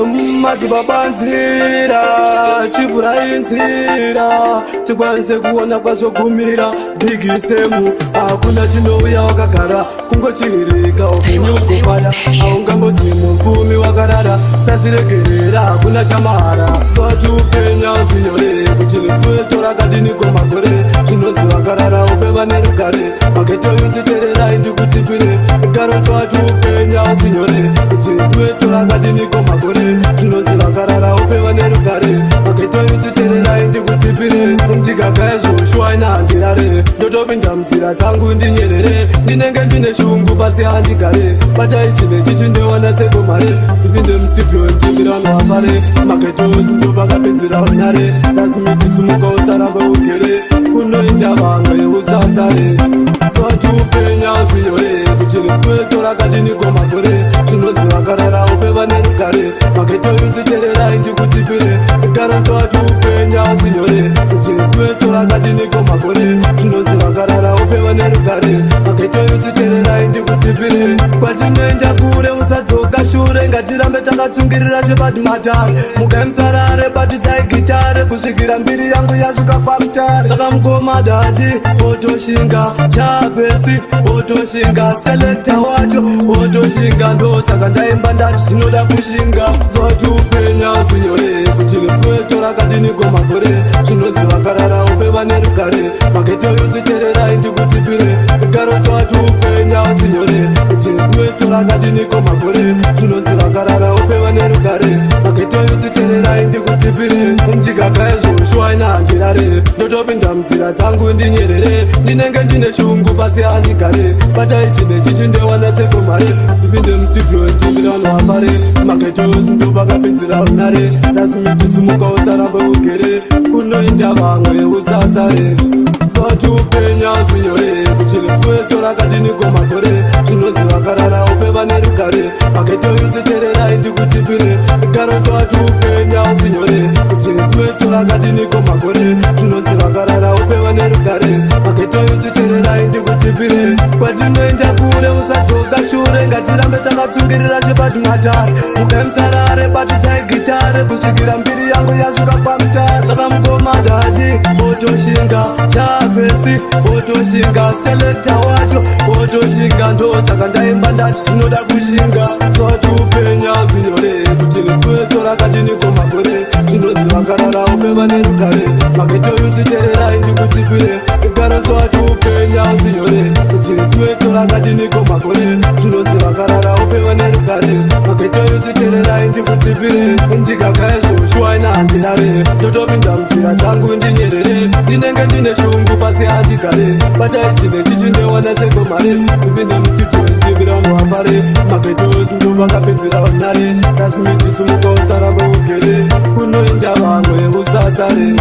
madzibabanzira chivhurainzira tikwanise kuona kwazvogumira bhigisemu hakuna chinouya wakagara kungochihirika upenyu kufaya haungambodzi mupfumi wakarara sasiregerera hakuna chamahara swati upenya usinyore kuti nipfueto rakadini kwemagore zvinonzi vakarara upeva nerugare mageto yusitererai ndikutipire igaro swati upenya usinyore kuti nipfueto rakadini kwemagore zvinonzi vakarara upeva nerugare mageto yusitererai ndikutipire ndikagaya zvoshwa inahandirare ndotopinda munzira dzangu ndinyerere ndinenge ndine shungu pasi handigare batai chinechi chindewana segomare ndipinde mustudio ndimirano wapare mageto ndopakapedzera unare ndasimitisimuka usarambe ugere kunoita vamwe usasare swati upenya usinyore kuti nipfueto rakadini kwemagore zvinonzi vakarara upeva nerugare mageto yusitererai ndikutipire igaro swati upenya usinyore kuti nipfueto rakadini kwemagore zvinonzi vakarara upeva nerugare mageto yusitererai ndikutipire kwatinoenda kure usadzoka shure ngatirambe takatsungirira chepadimatare mugaimsarare batidzai gitare kusvikira mbiri yangu yasvika pamutare saka mukoma dadi otoshinga chabesi otoshinga selekta wacho otoshinga ndosaka ndaimba ndati zvinoda kushinga swati upenya usinyore kuti nipfueto rakadini kwemagore zvinonzi vakarara upeva nerugare mageto yusitererai ndikutipire igaro swati upenya usinyore kuti nipfueto rakadini kwemagore zvinonzi vakarara upeva nerugare mageto yusitererai ndikutipire ndikagaya zvoshwa inahandirare ndotopinda munzira dzangu ndinyerere ndinenge ndine shungu pasi handigare batai chinechi chindewana segomare ndipinde mustudio ndimirano wapare mageto ndopakapedzera unare ndasimitisimuka usarambe ugere kunoita vamwe usasare swati upenya usinyore kuti nipfueto rakadini kwemagore zvinonzi vakarara upeva nerugare mageto yusitererai ndikutipire igaro swati upenya usinyore kuti nipfueto rakadini kwemagore zvinonzi vakarara upeva nerugare mageto yusitererai ndikutipire kwatinoenda kure usadzoka shure ngatirambe takatsungirira chepadimatare mugaimsarare batidzai gitare kusvikira mbiri yangu yasvika pamutare saka mukoma dadi otoshinga chabesi otoshinga selekta wacho otoshinga ndosaka ndaimba ndati zvinoda kushinga swati upenya usinyore kuti nipfueto rakadini kwemagore zvinonzi vakarara upeva nerugare mageto yusitererai ndikutipire igaro swati upenya usinyore kuti nipfueto rakadini kwemagore zvinonzi vakarara upeva nerugare mageto yusitererai ndikutipire ndikagaya zvoshwa inahandirare ndotopinda munzira dzangu ndinyerere ndinenge ndine shungu pasi handigare batai chinechi chindewana segomare ndipinde mustudio ndimirano wapare mageto ndopakapedzera unare ndasimitisimuka usarambe ugere kunoenda vamwe usasare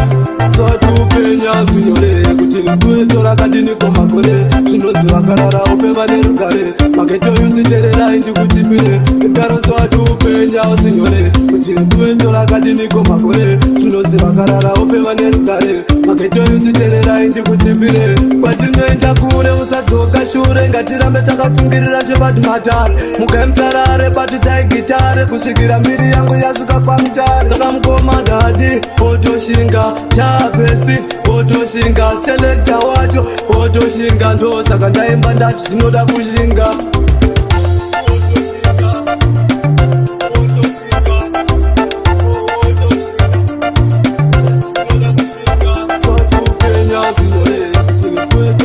swati upenya usinyore kuti nipfueto rakadini kwemagore zvinonzi vakarara upeva nerugare mageto yusitererai ndikutipire igaro swati upenya usinyore kuti nipfueto rakadini kwemagore zvinonzi vakarara upeva nerugare mageto yusitererai ndikutipire kwatinoenda kure usadzoka shure ngatirambe takatsungirira chepadimatare mugaimsarare batidzai gitare kusvikira mbiri yangu yasvika pamutare saka mukoma dadi otoshinga chabesi otoshinga selekta wacho otoshinga ndosaka ndaimba ndati zvinoda kushinga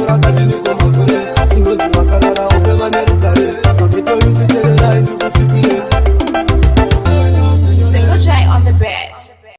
rakadini kwemagore zvinonzi vakarara upeva nerugare mageto yusitererai ndikutipire